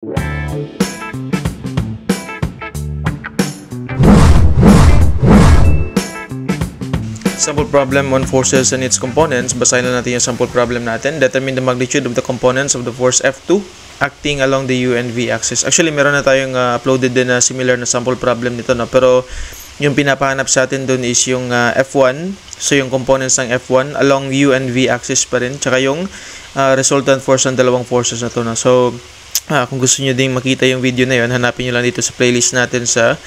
Sample problem on forces and its components. Basahin na natin yung sample problem natin. Determine the magnitude of the components of the force F2 acting along the U and V axis. Actually, meron na tayong uploaded din na similar na sample problem nito, no? Pero yung pinapahanap sa atin doon is yung F1. So, yung components ng F1 along U and V axis pa rin. Tsaka yung resultant force ng dalawang forces na to, no? So, kung gusto nyo din makita yung video na yun, hanapin nyo lang dito sa playlist natin sa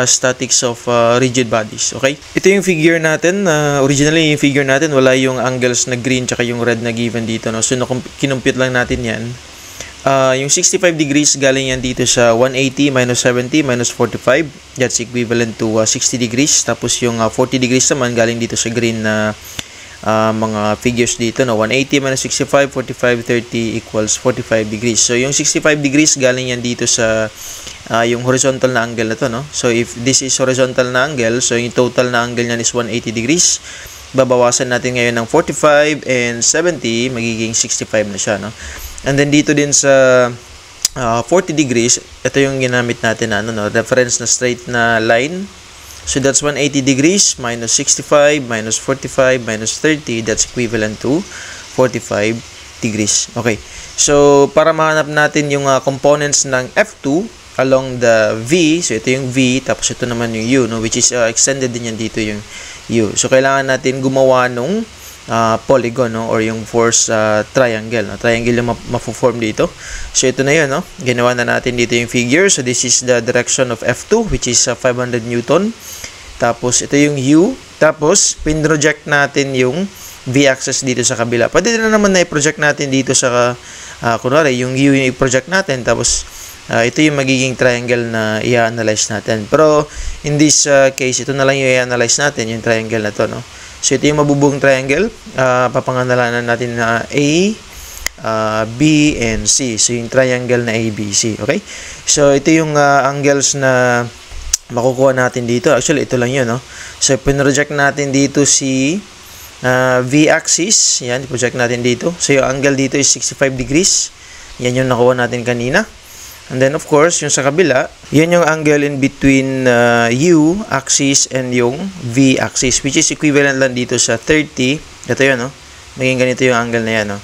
statics of rigid bodies. Okay? Ito yung figure natin. Originally, yung figure natin, wala yung angles na green tsaka yung red na given dito, no? So, kinumpute lang natin yan. Yung 65 degrees galing yan dito sa 180 minus 70 minus 45. That's equivalent to 60 degrees. Tapos yung 40 degrees naman galing dito sa green na mga figures dito, no? 180 minus 65, 45, 30 equals 45 degrees. So, yung 65 degrees galing yan dito sa yung horizontal na angle na to, no? So, if this is horizontal na angle, so yung total na angle niyan is 180 degrees. Babawasan natin ngayon ng 45 and 70, magiging 65 na siya, no? And then dito din sa 40 degrees, ito yung ginamit natin na reference na straight na line. So, that's 180 degrees minus 65 minus 45 minus 30. That's equivalent to 45 degrees. Okay. So, para mahanap natin yung components ng F2 along the V. So, ito yung V. Tapos, ito naman yung U, no? Which is extended din yan dito yung U. So, kailangan natin gumawa nung polygon, no? Or yung force triangle, no? Triangle yung ma-form dito. So, ito na yun, no? Ginawa na natin dito yung figure. So, this is the direction of F2, which is 500 Newton. Tapos, ito yung U. Tapos, pin-project natin yung V-axis dito sa kabila. Pwede na naman na i-project natin dito sa, kunwari, yung U yung i-project natin. Tapos, ito yung magiging triangle na i-analyze natin. Pero, in this case, ito na lang yung i-analyze natin, yung triangle na to, no? So, ito yung mabubuong triangle. Papangalanan natin na A, B, and C. So, yung triangle na ABC. Okay? So, ito yung angles na makukuha natin dito. Actually, ito lang yun, no? So, pinroject natin dito si V-axis. Yan, project natin dito. So, yung angle dito is 65 degrees. Yan yung nakuha natin kanina. And then, of course, yung sa kabila, yan yung angle in between U-axis and yung V-axis, which is equivalent lang dito sa 30. Ito yun, no? Maging ganito yung angle na yan, no?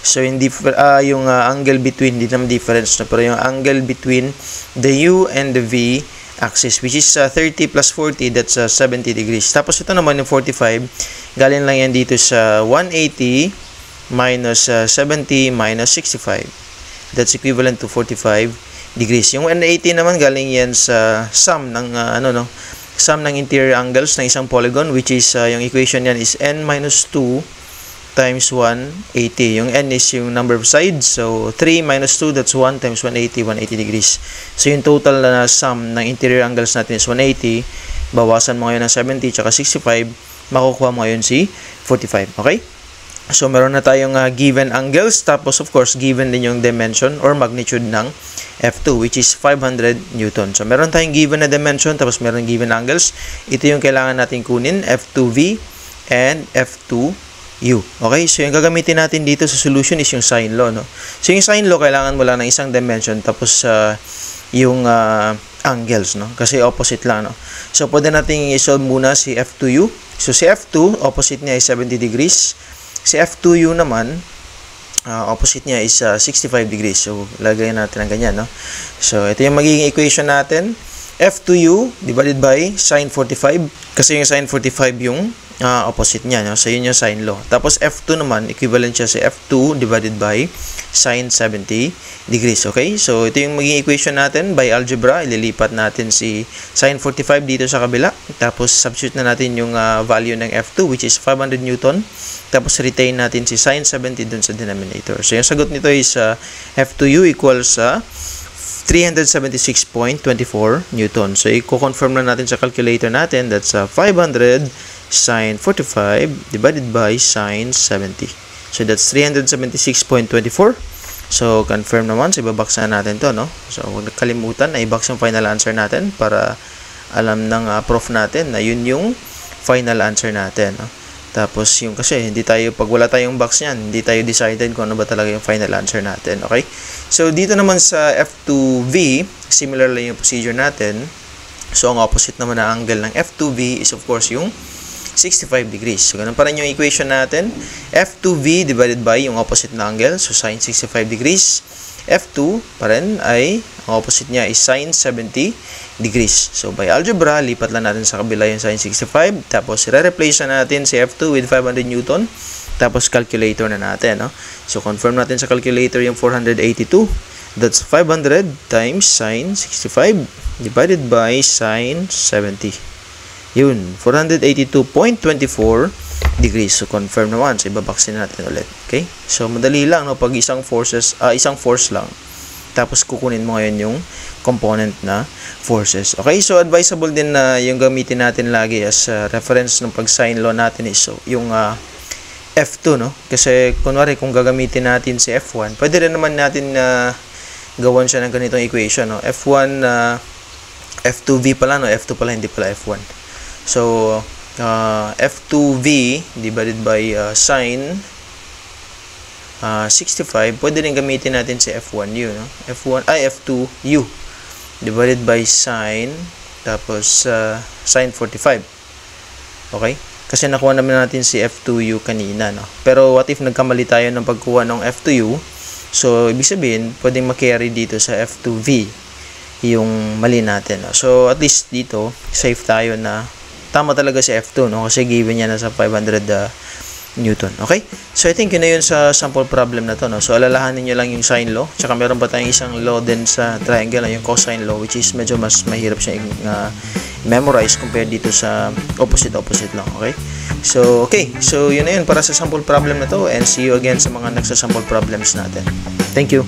So, yung angle between, hindi naman difference, no? Pero yung angle between the U and the V-axis, which is 30 plus 40, that's 70 degrees. Tapos, ito naman yung 45, galing lang yan dito sa 180 minus 70 minus 65. That's equivalent to 45 degrees. Yung 180 naman galing yan sa sum ng sum ng interior angles ng isang polygon, which is yung equation yan is n minus 2 times 180. Yung n is yung number of sides, so 3 minus 2, that's 1 times 180, 180 degrees. So yung total na sum ng interior angles natin is 180. Bawasan mo ngayon ng 70 tsaka 65, makukuha mo ngayon si 45. Okay? So, meron na tayong given angles. Tapos, of course, given din yung dimension or magnitude ng F2, which is 500 Newton. So, meron tayong given na dimension, tapos meron given angles. Ito yung kailangan natin kunin, F2V and F2U. Okay? So, yung gagamitin natin dito sa solution is yung sine law, no? So, yung sine law, kailangan mo lang ng isang dimension, tapos yung angles, no? Kasi opposite lang, no? So, pwede natin i-solve muna si F2U. So, si F2, opposite niya is 70 degrees. Si F2U naman, opposite niya is 65 degrees. So, lagay natin ang ganyan, no? So, ito yung magiging equation natin. F2U divided by sine 45. Kasi yung sine 45 yung opposite niya, no? So, yun yung sine law. Tapos, F2 naman, equivalent siya sa F2 divided by sine 70 degrees. Okay? So, ito yung magiging equation natin by algebra. Ililipat natin si sine 45 dito sa kabila. Tapos, substitute na natin yung value ng F2, which is 500 Newton. Tapos, retain natin si sine 70 dun sa denominator. So, yung sagot nito is F2U equals 376.24 Newton. So, i-confirm na natin sa calculator natin. That's 500 sine 45 divided by sine 70. So, that's 376.24. So, confirm naman. So, ibabaks na natin to, no? So, huwag nakalimutan na ibaks yung final answer natin para alam ng prof natin na yun yung final answer natin, no? Tapos yung kasi pag wala tayong box niyan, hindi tayo decided kung ano ba talaga yung final answer natin. Okay? So dito naman sa F2V, similar lang yung procedure natin. So ang opposite naman na angle ng F2V is of course yung 65 degrees. So ganun pa rin yung equation natin. F2V divided by yung opposite na angle, so sin 65 degrees. F2 pa rin ay, ang opposite niya is sin 70 degrees. So, by algebra, lipat lang natin sa kabila yung sin 65. Tapos, re-replace na natin si F2 with 500 Newton. Tapos, calculator na natin. No? So, confirm natin sa calculator yung 482. That's 500 times sin 65 divided by sin 70. Yun, 482.24 degrees. So, confirm naman. So, ibabaksin natin ulit. Okay? So, madali lang, no? Pag isang force lang. Tapos, kukunin mo ngayon yung component na forces. Okay? So, advisable din na yung gamitin natin lagi as reference ng pag-sign law natin is yung F2, no? Kasi, kunwari, kung gagamitin natin si F1, pwede rin naman natin gawan siya ng ganitong equation, no? F1, F2V pala, no? F2 pala, hindi pala F1. So, F2V divided by sin 65, pwede rin gamitin natin si F1U, no? F2U divided by sin, tapos sin 45. Okay? Kasi nakuha naman natin si F2U kanina, no? Pero what if nagkamali tayo ng pagkuha ng F2U? So, ibig sabihin, pwedeng makarry dito sa F2V yung mali natin, no? So, at least dito, safe tayo na tama talaga si F2, no? Kasi given niya na sa 500 Newton. Okay? So, I think yun na yun sa sample problem na to, no? So, alalahanin nyo lang yung sine law. Tsaka meron pa tayong isang law din sa triangle, yung cosine law, which is medyo mas mahirap siya memorize compared dito sa opposite lang. Okay? So, okay. So, yun na yun para sa sample problem na to. And see you again sa mga nagsasample problems natin. Thank you.